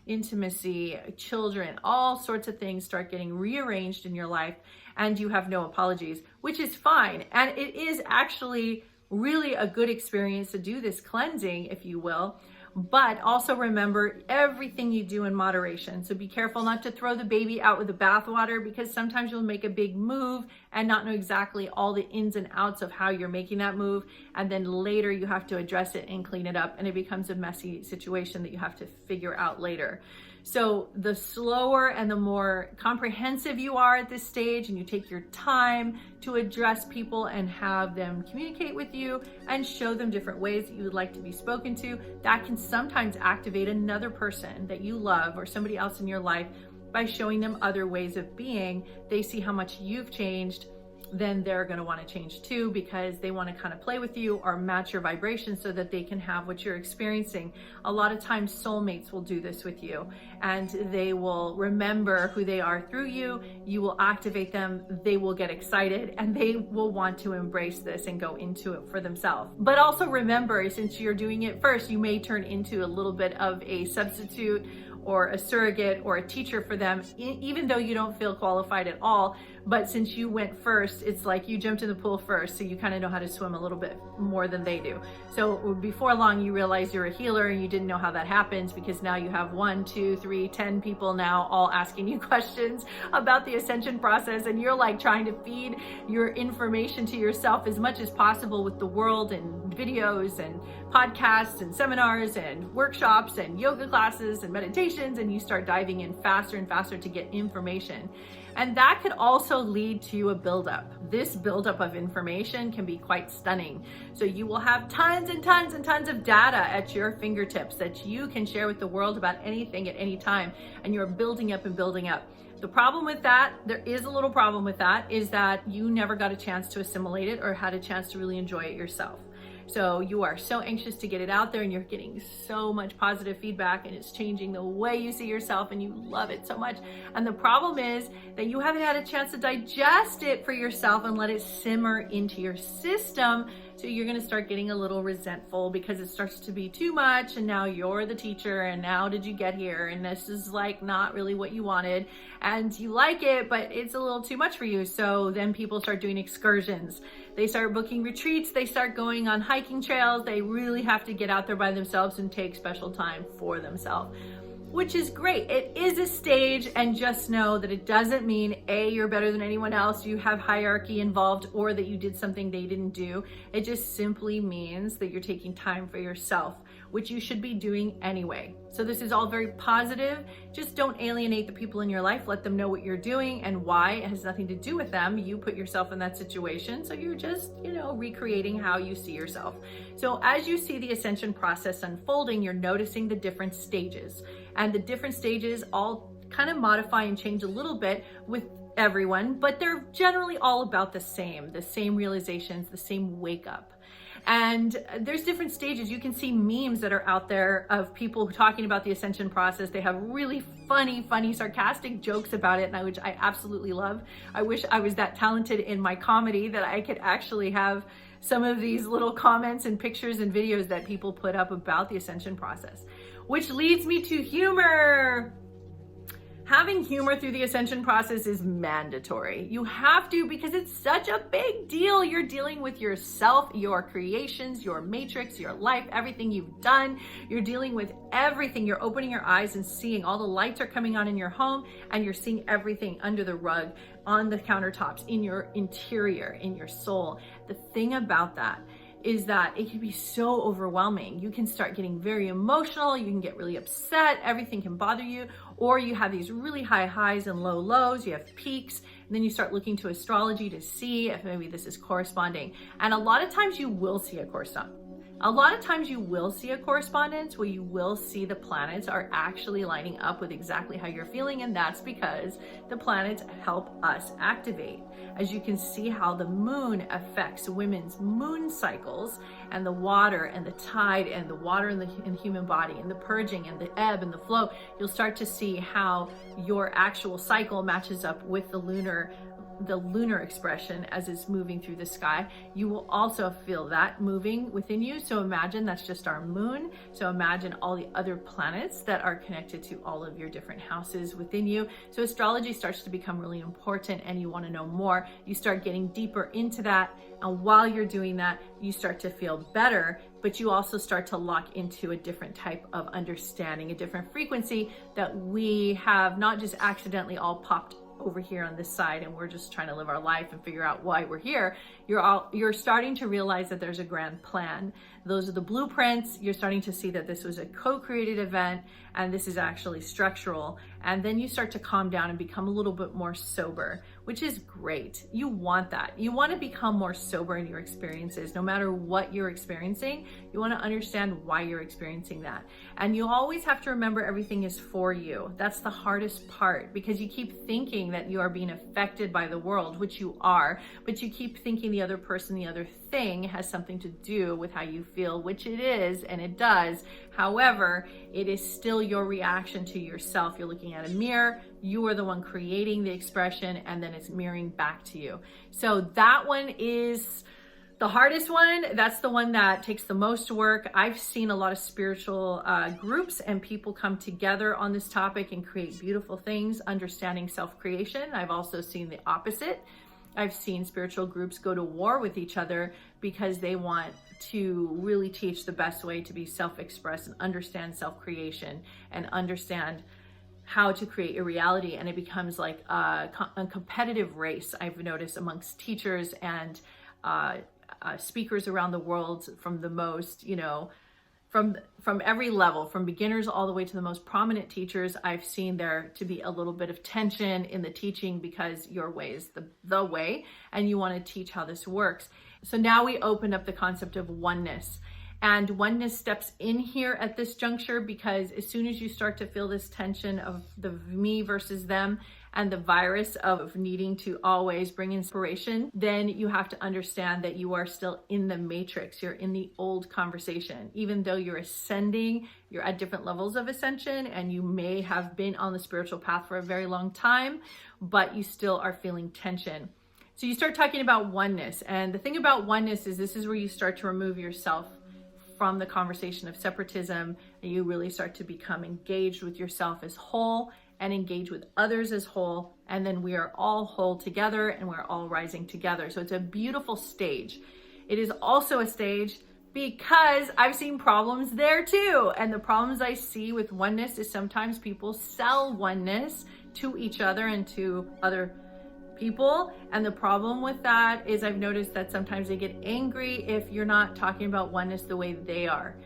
intimacy, children, all sorts of things start getting rearranged in your life, and you have no apologies, which is fine. And it is actually really a good experience to do this cleansing, if you will. But also remember, everything you do in moderation. So be careful not to throw the baby out with the bathwater, because sometimes you'll make a big move and not know exactly all the ins and outs of how you're making that move. And then later you have to address it and clean it up, and it becomes a messy situation that you have to figure out later. So the slower and the more comprehensive you are at this stage, and you take your time to address people and have them communicate with you and show them different ways that you would like to be spoken to, that can sometimes activate another person that you love or somebody else in your life by showing them other ways of being. They see how much you've changed, then they're going to want to change too, because they want to kind of play with you or match your vibration so that they can have what you're experiencing. A lot of times soulmates will do this with you, and they will remember who they are through you. You will activate them, they will get excited, and they will want to embrace this and go into it for themselves. But also remember, since you're doing it first, you may turn into a little bit of a substitute or a surrogate or a teacher for them, even though you don't feel qualified at all. But since you went first, it's like you jumped in the pool first, so you kind of know how to swim a little bit more than they do. So before long, you realize you're a healer, and you didn't know how that happens, because now you have 1, 2, 3, 10 people now all asking you questions about the ascension process, and you're like trying to feed your information to yourself as much as possible with the world, and videos and podcasts and seminars and workshops and yoga classes and meditations, and you start diving in faster and faster to get information. And that could also lead to a buildup. This buildup of information can be quite stunning. So you will have tons and tons and tons of data at your fingertips that you can share with the world about anything at any time. And you're building up and building up. The problem with that, there is a little problem with that, is that you never got a chance to assimilate it or had a chance to really enjoy it yourself. So you are so anxious to get it out there and you're getting so much positive feedback and it's changing the way you see yourself and you love it so much. And the problem is that you haven't had a chance to digest it for yourself and let it simmer into your system. So you're going to start getting a little resentful because it starts to be too much and now you're the teacher and now did you get here and this is like not really what you wanted and you like it, but it's a little too much for you. So then people start doing excursions. They start booking retreats. They start going on hiking trails. They really have to get out there by themselves and take special time for themselves, which is great. It is a stage, and just know that it doesn't mean A, you're better than anyone else, you have hierarchy involved, or that you did something they didn't do. It just simply means that you're taking time for yourself, which you should be doing anyway. So this is all very positive. Just don't alienate the people in your life. Let them know what you're doing and why. It has nothing to do with them. You put yourself in that situation. So you're just, recreating how you see yourself. So as you see the ascension process unfolding, you're noticing the different stages. And the different stages all kind of modify and change a little bit with everyone, but they're generally all about the same realizations, the same wake up. And there's different stages. You can see memes that are out there of people talking about the ascension process. They have really funny, sarcastic jokes about it, which I absolutely love. I wish I was that talented in my comedy that I could actually have some of these little comments and pictures and videos that people put up about the ascension process. Which leads me to humor. Having humor through the ascension process is mandatory. You have to, because it's such a big deal. You're dealing with yourself, your creations, your matrix, your life, everything you've done. You're dealing with everything. You're opening your eyes and seeing all the lights are coming on in your home, and you're seeing everything under the rug, on the countertops, in your interior, in your soul. The thing about that is that it can be so overwhelming. You can start getting very emotional, you can get really upset, everything can bother you, or you have these really high highs and low lows, you have peaks, and then you start looking to astrology to see if maybe this is corresponding. And a lot of times you will see a correspondence. A lot of times you will see a correspondence where you will see the planets are actually lining up with exactly how you're feeling, and that's because the planets help us activate. As you can see how the moon affects women's moon cycles, and the water and the tide and the water in the human body and the purging and the ebb and the flow, you'll start to see how your actual cycle matches up with the lunar expression as it's moving through the sky. You will also feel that moving within you. So imagine that's just our moon. So imagine all the other planets that are connected to all of your different houses within you. So astrology starts to become really important, and you want to know more. You start getting deeper into that. And while you're doing that, you start to feel better, but you also start to lock into a different type of understanding, a different frequency that we have not just accidentally all popped over here on this side and we're just trying to live our life and figure out why we're here. You're starting to realize that there's a grand plan. Those are the blueprints. You're starting to see that this was a co-created event and this is actually structural. And then you start to calm down and become a little bit more sober, which is great. You want that. You want to become more sober in your experiences. No matter what you're experiencing, you want to understand why you're experiencing that. And you always have to remember everything is for you. That's the hardest part, because you keep thinking that you are being affected by the world, which you are, but you keep thinking the other person, the other thing has something to do with how you feel, which it is, and it does. However, it is still your reaction to yourself. You're looking at a mirror, you are the one creating the expression, and then it's mirroring back to you. So that one is the hardest one. That's the one that takes the most work. I've seen a lot of spiritual groups and people come together on this topic and create beautiful things, understanding self-creation. I've also seen the opposite. I've seen spiritual groups go to war with each other because they want to really teach the best way to be self-expressed and understand self-creation and understand how to create a reality. And it becomes like a competitive race, I've noticed, amongst teachers and speakers around the world, from the most, from every level, from beginners all the way to the most prominent teachers. I've seen there to be a little bit of tension in the teaching because your way is the way, and you want to teach how this works. So now we open up the concept of oneness. And oneness steps in here at this juncture, because as soon as you start to feel this tension of the me versus them, and the virus of needing to always bring inspiration, then you have to understand that you are still in the matrix. You're in the old conversation. Even though you're ascending, you're at different levels of ascension, and you may have been on the spiritual path for a very long time, but you still are feeling tension. So you start talking about oneness. And the thing about oneness is this is where you start to remove yourself from the conversation of separatism, and you really start to become engaged with yourself as whole and engage with others as whole. And then we are all whole together, and we're all rising together. So it's a beautiful stage. It is also a stage because I've seen problems there too. And the problems I see with oneness is sometimes people sell oneness to each other and to other people. And the problem with that is I've noticed that sometimes they get angry if you're not talking about oneness the way they are,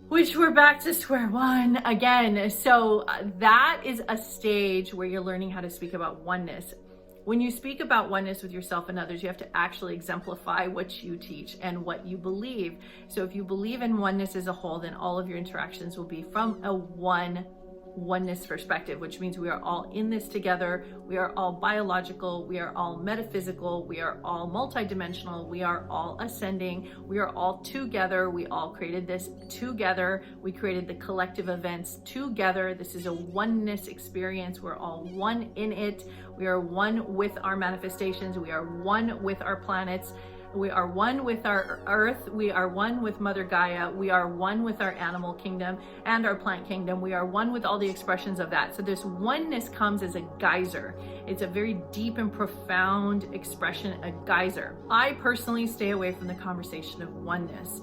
which we're back to square one again. So that is a stage where you're learning how to speak about oneness. When you speak about oneness with yourself and others, you have to actually exemplify what you teach and what you believe. So if you believe in oneness as a whole, then all of your interactions will be from a oneness perspective, which means we are all in this together. We are all biological. We are all metaphysical. We are all multidimensional. We are all ascending. We are all together. We all created this together. We created the collective events together. This is a oneness experience. We're all one in it. We are one with our manifestations. We are one with our planets. We are one with our earth. We are one with Mother Gaia. We are one with our animal kingdom and our plant kingdom. We are one with all the expressions of that. So this oneness comes as a geyser. It's a very deep and profound expression, a geyser. I personally stay away from the conversation of oneness.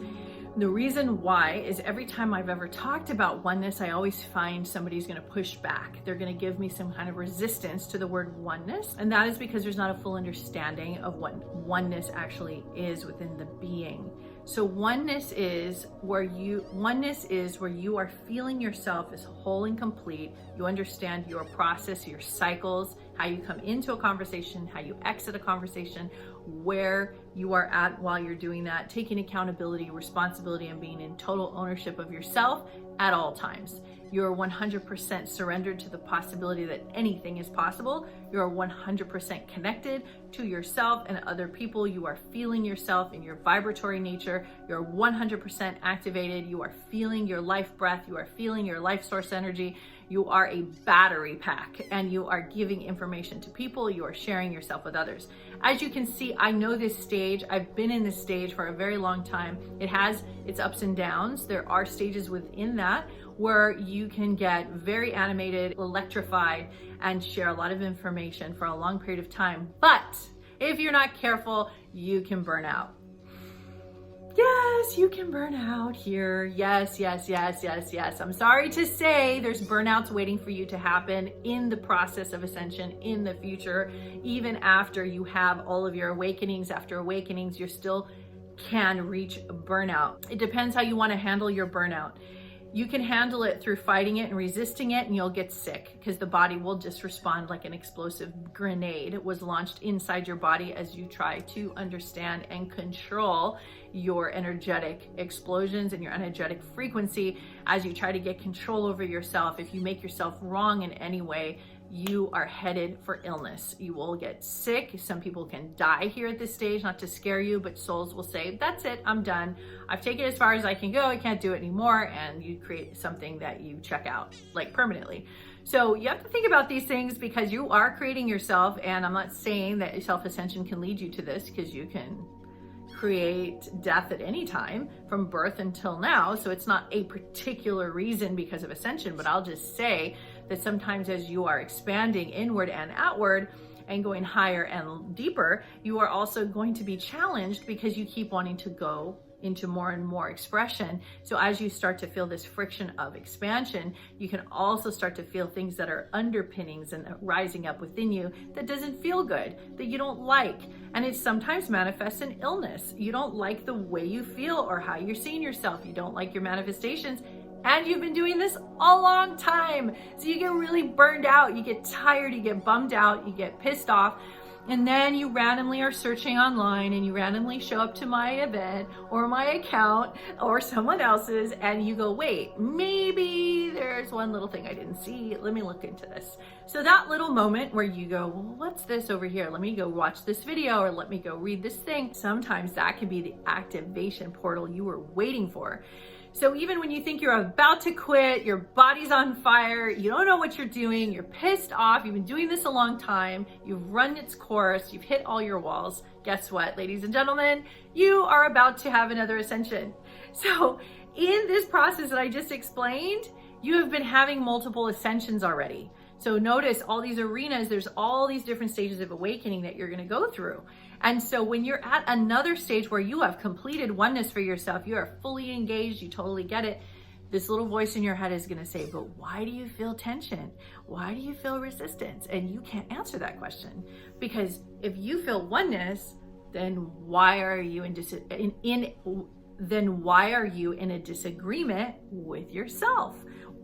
The reason why is every time I've ever talked about oneness, I always find somebody's going to push back. They're going to give me some kind of resistance to the word oneness. And that is because there's not a full understanding of what oneness actually is within the being. So oneness is where you are feeling yourself as whole and complete. You understand your process, your cycles, how you come into a conversation, how you exit a conversation, where you are at while you're doing that, taking accountability, responsibility, and being in total ownership of yourself at all times. You're 100% surrendered to the possibility that anything is possible. You're 100% connected to yourself and other people. You are feeling yourself in your vibratory nature. You're 100% activated. You are feeling your life breath. You are feeling your life source energy. You are a battery pack, and you are giving information to people. You are sharing yourself with others. As you can see, I know this stage. I've been in this stage for a very long time. It has its ups and downs. There are stages within that where you can get very animated, electrified, and share a lot of information for a long period of time. But if you're not careful, you can burn out. Yes, you can burn out here. Yes. I'm sorry to say there's burnouts waiting for you to happen in the process of ascension in the future. Even after you have all of your awakenings, after awakenings, you still can reach burnout. It depends how you want to handle your burnout. You can handle it through fighting it and resisting it, and you'll get sick because the body will just respond like an explosive grenade. It was launched inside your body as you try to understand and control your energetic explosions and your energetic frequency. As you try to get control over yourself, if you make yourself wrong in any way, you are headed for illness. You will get sick. Some people can die here at this stage, not to scare you, but souls will say, that's it, I'm done. I've taken it as far as I can go. I can't do it anymore. And you create something that you check out, like permanently. So you have to think about these things because you are creating yourself. And I'm not saying that self-ascension can lead you to this, because you can create death at any time from birth until now. So it's not a particular reason because of ascension, but I'll just say that sometimes as you are expanding inward and outward and going higher and deeper, you are also going to be challenged because you keep wanting to go into more and more expression. So as you start to feel this friction of expansion, you can also start to feel things that are underpinnings and rising up within you that doesn't feel good, that you don't like. And it sometimes manifests in illness. You don't like the way you feel or how you're seeing yourself. You don't like your manifestations. And you've been doing this a long time. So you get really burned out, you get tired, you get bummed out, you get pissed off. and then you randomly are searching online and you randomly show up to my event or my account or someone else's and you go, wait, maybe there's one little thing I didn't see. Let me look into this. So that little moment where you go, well, what's this over here? Let me go watch this video or let me go read this thing. Sometimes that can be the activation portal you were waiting for. So even when you think you're about to quit, your body's on fire, you don't know what you're doing, you're pissed off, you've been doing this a long time, you've run its course, you've hit all your walls, guess what, ladies and gentlemen? You are about to have another ascension. So in this process that I just explained, you have been having multiple ascensions already. So notice all these arenas, there's all these different stages of awakening that you're gonna go through. And so when you're at another stage where you have completed oneness for yourself, you are fully engaged, you totally get it, this little voice in your head is gonna say, but why do you feel tension? Why do you feel resistance? And you can't answer that question. Because if you feel oneness, then why are you in a disagreement with yourself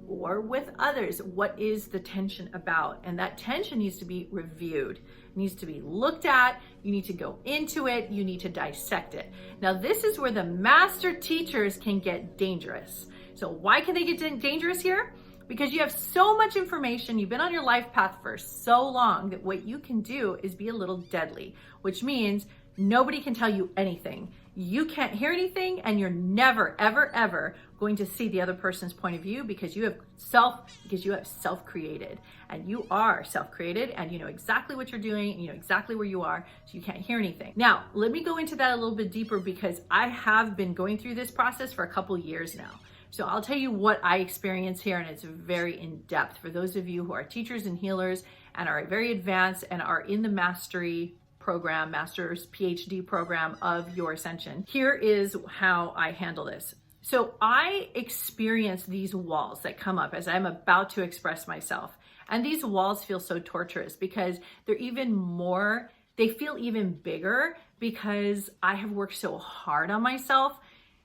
or with others? What is the tension about? And that tension needs to be reviewed, it needs to be looked at, you need to go into it, you need to dissect it. Now, this is where the master teachers can get dangerous. So why can they get dangerous here? Because you have so much information, you've been on your life path for so long that what you can do is be a little deadly, which means nobody can tell you anything. You can't hear anything, and you're never, ever, ever going to see the other person's point of view because you have self-created, and you are self-created, and you know exactly what you're doing, and you know exactly where you are, so you can't hear anything. Now, let me go into that a little bit deeper because I have been going through this process for a couple years now. So I'll tell you what I experience here, and it's very in-depth for those of you who are teachers and healers and are very advanced and are in the mastery program, master's PhD program of your ascension. Here is how I handle this. So I experience these walls that come up as I'm about to express myself. And these walls feel so torturous because they feel even bigger because I have worked so hard on myself.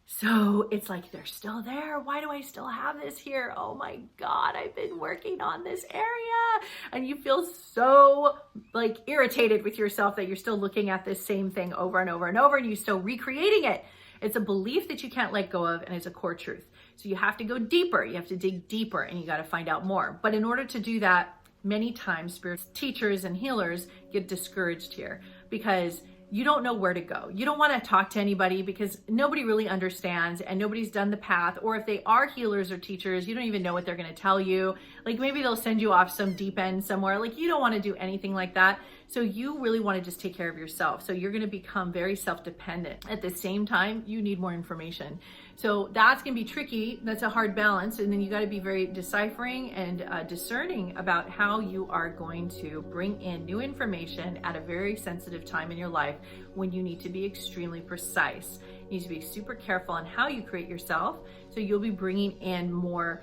So it's like, they're still there. Why do I still have this here? Oh my God, I've been working on this area. And you feel so like irritated with yourself that you're still looking at this same thing over and over and over, and you're still recreating it. It's a belief that you can't let go of, and it's a core truth. So you have to go deeper, you have to dig deeper, and you got to find out more. But in order to do that, many times spirit teachers and healers get discouraged here because you don't know where to go. You don't want to talk to anybody because nobody really understands and nobody's done the path. Or if they are healers or teachers, you don't even know what they're going to tell you. Like maybe they'll send you off some deep end somewhere. Like you don't want to do anything like that. So you really want to just take care of yourself. So you're going to become very self-dependent. At the same time, you need more information. So that's going to be tricky. That's a hard balance. And then you got to be very deciphering and discerning about how you are going to bring in new information at a very sensitive time in your life when you need to be extremely precise. You need to be super careful on how you create yourself. So you'll be bringing in more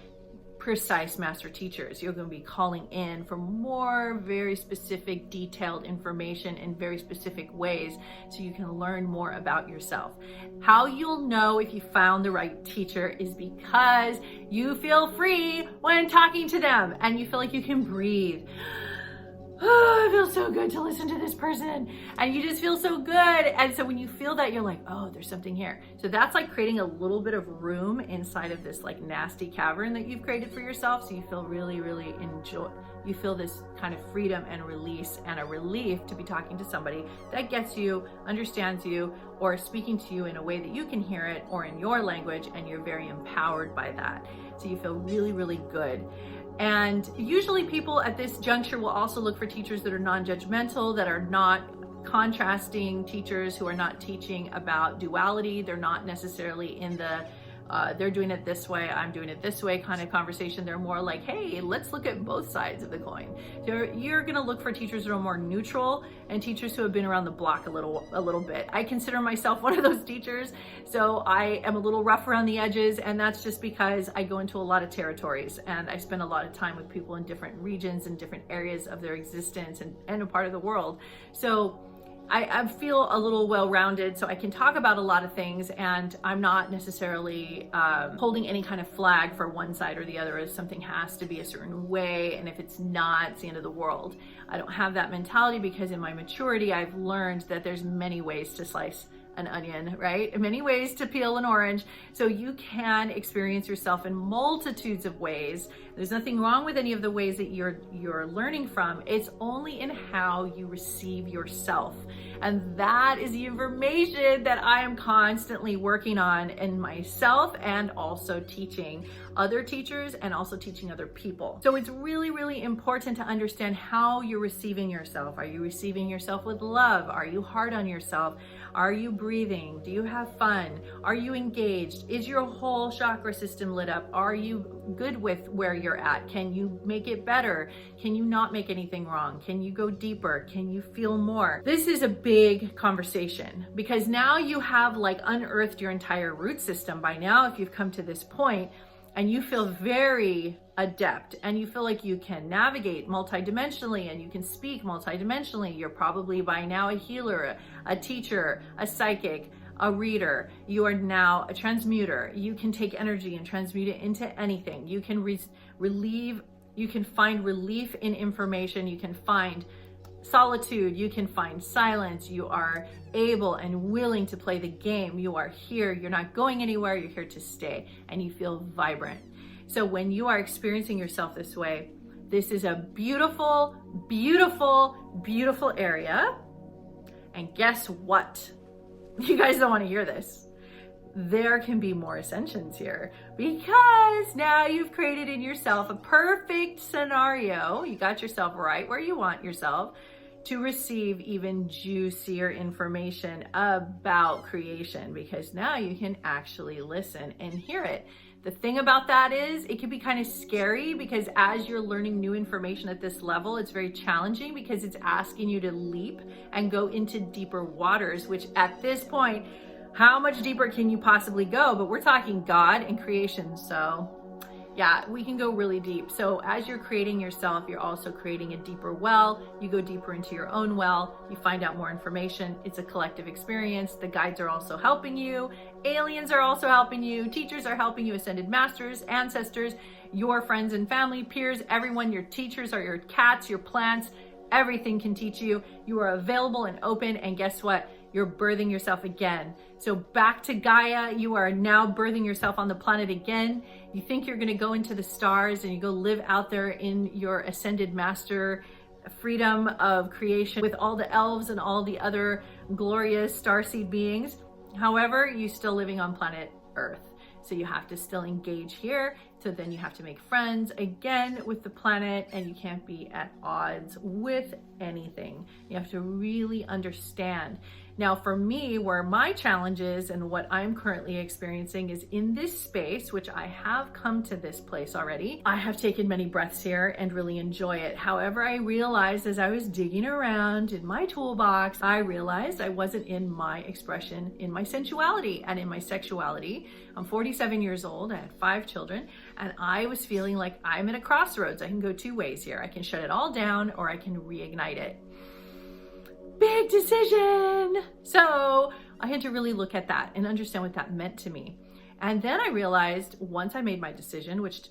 precise master teachers. You're going to be calling in for more very specific, detailed information in very specific ways so you can learn more about yourself. How you'll know if you found the right teacher is because you feel free when talking to them and you feel like you can breathe. Oh, it feels so good to listen to this person, and you just feel so good. And so when you feel that, you're like, oh, there's something here. So that's like creating a little bit of room inside of this like nasty cavern that you've created for yourself. So you feel really, really you feel this kind of freedom and release and a relief to be talking to somebody that gets you, understands you, or speaking to you in a way that you can hear it or in your language, and you're very empowered by that. So you feel really, really good. And usually people at this juncture will also look for teachers that are non-judgmental, that are not contrasting teachers, who are not teaching about duality. They're not necessarily in the they're doing it this way, I'm doing it this way kind of conversation. They're more like, hey, let's look at both sides of the coin. So you're gonna look for teachers that are more neutral and teachers who have been around the block a little bit. I consider myself one of those teachers. So I am a little rough around the edges, and that's just because I go into a lot of territories and I spend a lot of time with people in different regions and different areas of their existence and a part of the world. So I feel a little well-rounded, so I can talk about a lot of things, and I'm not necessarily holding any kind of flag for one side or the other as something has to be a certain way, and if it's not, it's the end of the world. I don't have that mentality because in my maturity, I've learned that there's many ways to slice an onion, right? Many ways to peel an orange. So you can experience yourself in multitudes of ways. There's nothing wrong with any of the ways that you're learning from. It's only in how you receive yourself. And that is the information that I am constantly working on in myself and also teaching other teachers and also teaching other people. So it's really, really important to understand how you're receiving yourself. Are you receiving yourself with love? Are you hard on yourself? Are you breathing? Do you have fun? Are you engaged? Is your whole chakra system lit up? Are you good with where you're at? Can you make it better? Can you not make anything wrong? Can you go deeper? Can you feel more? This is a big conversation because now you have like unearthed your entire root system by now if you've come to this point and you feel very adept and you feel like you can navigate multidimensionally and you can speak multidimensionally. You're probably by now a healer, a teacher, a psychic, a reader. You are now a transmuter. You can take energy and transmute it into anything. You can you can find relief in information. You can find solitude. You can find silence. You are able and willing to play the game. You are here. You're not going anywhere. You're here to stay and you feel vibrant. So when you are experiencing yourself this way, this is a beautiful, beautiful, beautiful area. And guess what? You guys don't want to hear this. There can be more ascensions here because now you've created in yourself a perfect scenario. You got yourself right where you want yourself to receive even juicier information about creation because now you can actually listen and hear it. The thing about that is it can be kind of scary because as you're learning new information at this level, it's very challenging because it's asking you to leap and go into deeper waters, which at this point, how much deeper can you possibly go? But we're talking God and creation. So yeah, we can go really deep. So as you're creating yourself, you're also creating a deeper well. You go deeper into your own well. You find out more information. It's a collective experience. The guides are also helping you. Aliens are also helping you. Teachers are helping you. Ascended masters, ancestors, your friends and family, peers, everyone. Your teachers are your cats, your plants. Everything can teach you. You are available and open. And guess what? You're birthing yourself again. So back to Gaia, you are now birthing yourself on the planet again. You think you're gonna go into the stars and you go live out there in your ascended master freedom of creation with all the elves and all the other glorious starseed beings. However, you're still living on planet Earth. So you have to still engage here. So then you have to make friends again with the planet and you can't be at odds with anything. You have to really understand. Now for me, where my challenge is and what I'm currently experiencing is in this space, which I have come to this place already. I have taken many breaths here and really enjoy it. However, I realized as I was digging around in my toolbox, I realized I wasn't in my expression, in my sensuality and in my sexuality. I'm 47 years old, I had 5 children, and I was feeling like I'm at a crossroads. I can go 2 ways here. I can shut it all down or I can reignite it. Big decision. So I had to really look at that and understand what that meant to me. And then I realized once I made my decision, which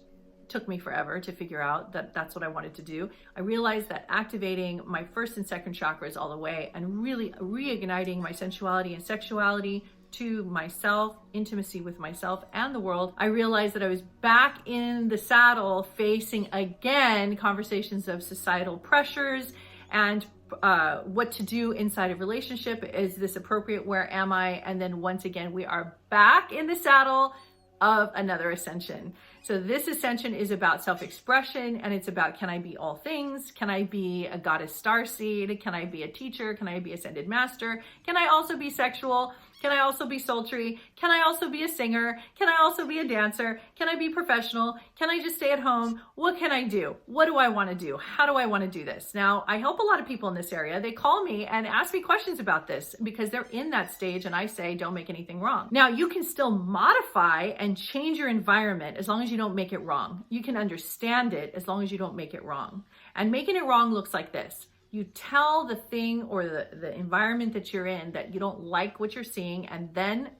took me forever to figure out that that's what I wanted to do, I realized that activating my first and second chakras all the way and really reigniting my sensuality and sexuality to myself, intimacy with myself and the world, I realized that I was back in the saddle facing again conversations of societal pressures and what to do inside a relationship. Is this appropriate? Where am I? And then once again, we are back in the saddle of another ascension. So this ascension is about self-expression and it's about, can I be all things? Can I be a goddess starseed? Can I be a teacher? Can I be ascended master? Can I also be sexual? Can I also be sultry? Can I also be a singer? Can I also be a dancer? Can I be professional? Can I just stay at home? What can I do? What do I want to do? How do I want to do this? Now, I help a lot of people in this area. They call me and ask me questions about this because they're in that stage and I say, don't make anything wrong. Now, you can still modify and change your environment as long as you don't make it wrong. You can understand it as long as you don't make it wrong. And making it wrong looks like this. You tell the thing or the environment that you're in that you don't like what you're seeing, and then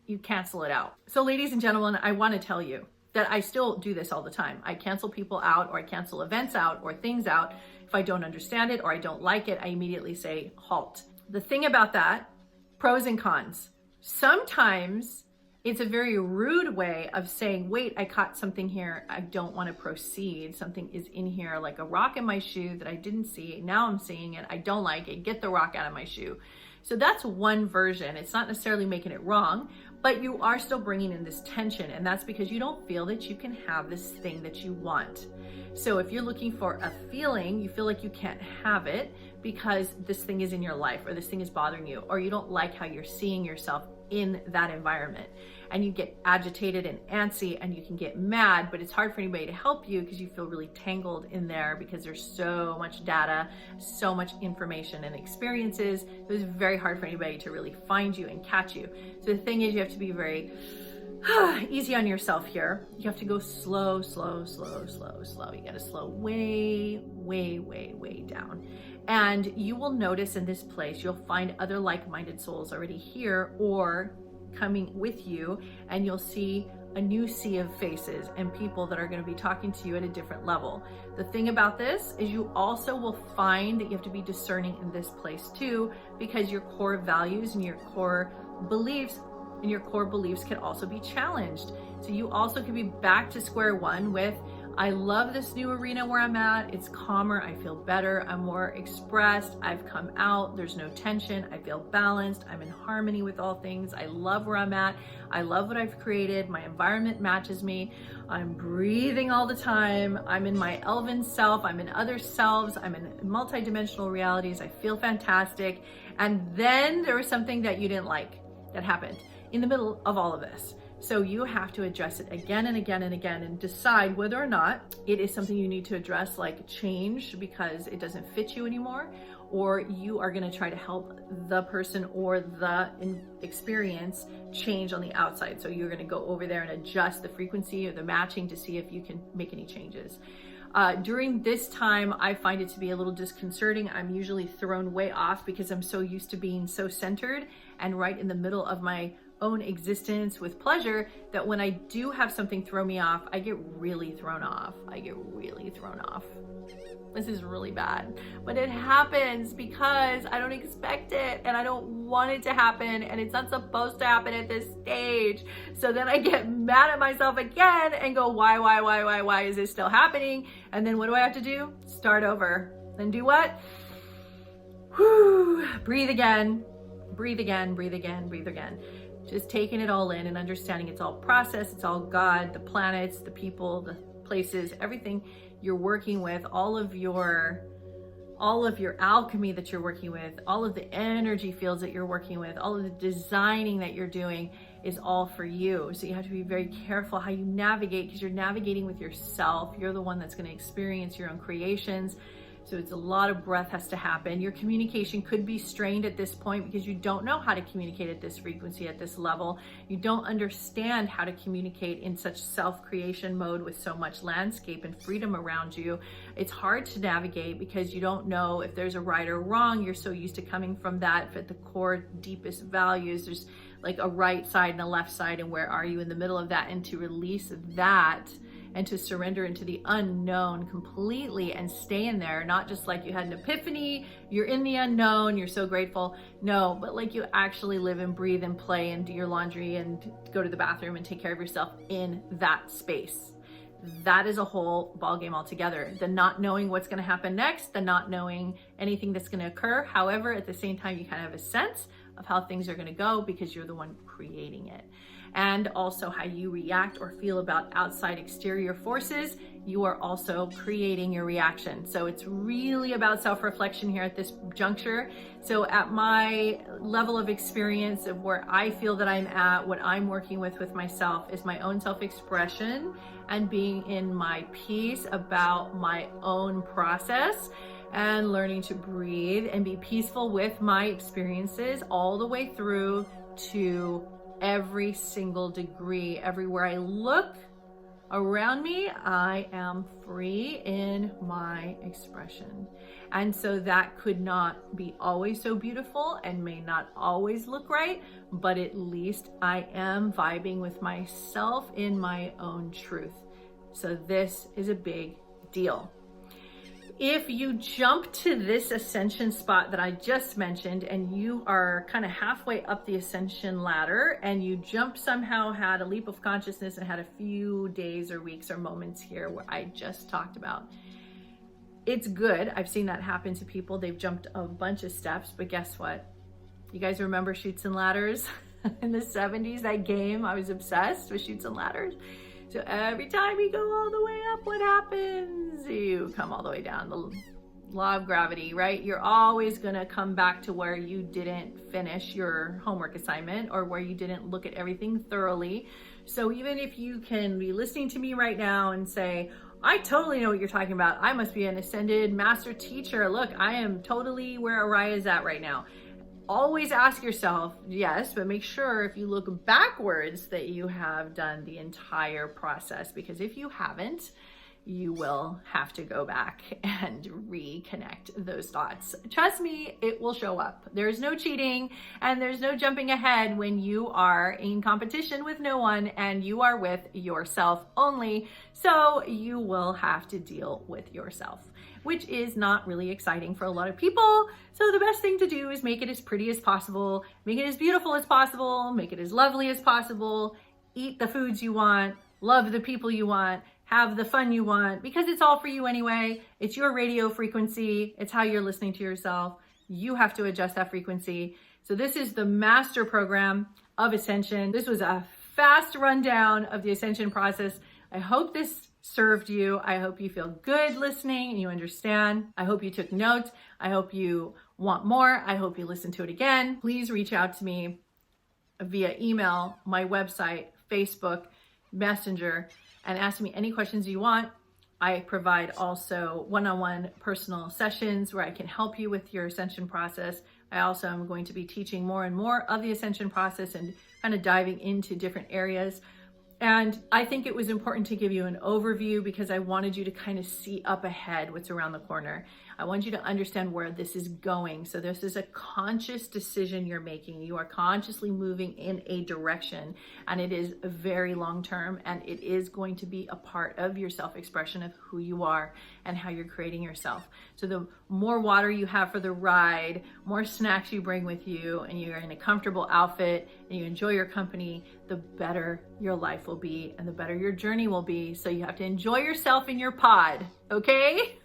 you cancel it out. So ladies and gentlemen, I want to tell you that I still do this all the time. I cancel people out, or I cancel events out or things out. If I don't understand it or I don't like it, I immediately say halt. The thing about that, pros and cons. Sometimes it's a very rude way of saying, wait, I caught something here. I don't want to proceed. Something is in here, like a rock in my shoe that I didn't see. Now I'm seeing it. I don't like it. Get the rock out of my shoe. So that's one version. It's not necessarily making it wrong, but you are still bringing in this tension. And that's because you don't feel that you can have this thing that you want. So if you're looking for a feeling, you feel like you can't have it because this thing is in your life, or this thing is bothering you, or you don't like how you're seeing yourself in that environment, and you get agitated and antsy and you can get mad, but it's hard for anybody to help you because you feel really tangled in there because there's so much data, so much information and experiences. It was very hard for anybody to really find you and catch you. So the thing is, you have to be very easy on yourself here. You have to go slow, slow, slow, slow, slow. You got to slow way, way, way, way down. And you will notice in this place, you'll find other like-minded souls already here or coming with you, and you'll see a new sea of faces and people that are going to be talking to you at a different level. The thing about this is you also will find that you have to be discerning in this place too, because your core values and your core beliefs can also be challenged. So you also could be back to square one with, I love this new arena where I'm at. It's calmer. I feel better. I'm more expressed. I've come out. There's no tension. I feel balanced. I'm in harmony with all things. I love where I'm at. I love what I've created. My environment matches me. I'm breathing all the time. I'm in my elven self. I'm in other selves. I'm in multidimensional realities. I feel fantastic. And then there was something that you didn't like that happened in the middle of all of this. So you have to address it again and again and again and decide whether or not it is something you need to address, like change because it doesn't fit you anymore, or you are going to try to help the person or the experience change on the outside. So you're going to go over there and adjust the frequency or the matching to see if you can make any changes. During this time, I find it to be a little disconcerting. I'm usually thrown way off because I'm so used to being so centered and right in the middle of my own existence with pleasure that when I do have something throw me off, I get really thrown off. This is really bad, but it happens because I don't expect it and I don't want it to happen, and it's not supposed to happen at this stage. So then I get mad at myself again and go, why is this still happening? And then what do I have to do? Start over. Then do what? Breathe again. Just taking it all in and understanding it's all process, it's all God, the planets, the people, the places, everything you're working with, all of your alchemy that you're working with, all of the energy fields that you're working with, all of the designing that you're doing is all for you. So you have to be very careful how you navigate, because you're navigating with yourself. You're the one that's going to experience your own creations. So it's a lot of breath has to happen. Your communication could be strained at this point because you don't know how to communicate at this frequency, at this level. You don't understand how to communicate in such self-creation mode with so much landscape and freedom around you. It's hard to navigate because you don't know if there's a right or wrong. You're so used to coming from that at the core, deepest values. There's like a right side and a left side, and where are you in the middle of that? And to release that and to surrender into the unknown completely and stay in there, not just like you had an epiphany, you're in the unknown, you're so grateful. No, but like you actually live and breathe and play and do your laundry and go to the bathroom and take care of yourself in that space. That is a whole ballgame altogether. The not knowing what's going to happen next, the not knowing anything that's going to occur. However, at the same time, you kind of have a sense of how things are going to go because you're the one creating it. And also how you react or feel about outside exterior forces, you are also creating your reaction. So it's really about self-reflection here at this juncture. So at my level of experience of where I feel that I'm at, what I'm working with myself is my own self-expression and being in my peace about my own process and learning to breathe and be peaceful with my experiences all the way through to every single degree. Everywhere I look, around me, I am free in my expression. And so that could not be always so beautiful and may not always look right, but at least I am vibing with myself in my own truth. So this is a big deal. If you jump to this ascension spot that I just mentioned and you are kind of halfway up the ascension ladder and you jump somehow, had a leap of consciousness and had a few days or weeks or moments here where I just talked about, it's good. I've seen that happen to people. They've jumped a bunch of steps, but guess what? You guys remember Chutes and Ladders in the 70s, that game? I was obsessed with Chutes and Ladders. So every time you go all the way up, what happens? You come all the way down. The law of gravity, right? You're always going to come back to where you didn't finish your homework assignment or where you didn't look at everything thoroughly. So even if you can be listening to me right now and say, I totally know what you're talking about. I must be an ascended master teacher. Look, I am totally where Oriah is at right now. Always ask yourself, yes, but make sure if you look backwards that you have done the entire process, because if you haven't, you will have to go back and reconnect those dots. Trust me, it will show up. There's no cheating and there's no jumping ahead when you are in competition with no one and you are with yourself only. So you will have to deal with yourself, which is not really exciting for a lot of people. So the best thing to do is make it as pretty as possible, make it as beautiful as possible, make it as lovely as possible, eat the foods you want, love the people you want, have the fun you want, because it's all for you anyway. It's your radio frequency. It's how you're listening to yourself. You have to adjust that frequency. So this is the master program of Ascension. This was a fast rundown of the Ascension process. I hope this served you. I hope you feel good listening and you understand. I hope you took notes. I hope you want more. I hope you listen to it again. Please reach out to me via email, my website, Facebook, Messenger, and ask me any questions you want. I provide also one-on-one personal sessions where I can help you with your ascension process. I also am going to be teaching more and more of the ascension process and kind of diving into different areas. And I think it was important to give you an overview because I wanted you to kind of see up ahead what's around the corner. I want you to understand where this is going. So this is a conscious decision you're making. You are consciously moving in a direction, and it is very long-term, and it is going to be a part of your self-expression of who you are and how you're creating yourself. So the more water you have for the ride, more snacks you bring with you, and you're in a comfortable outfit and you enjoy your company, the better your life will be and the better your journey will be. So you have to enjoy yourself in your pod, okay?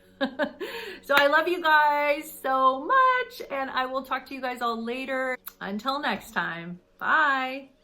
So I love you guys so much, and I will talk to you guys all later. Until next time, bye.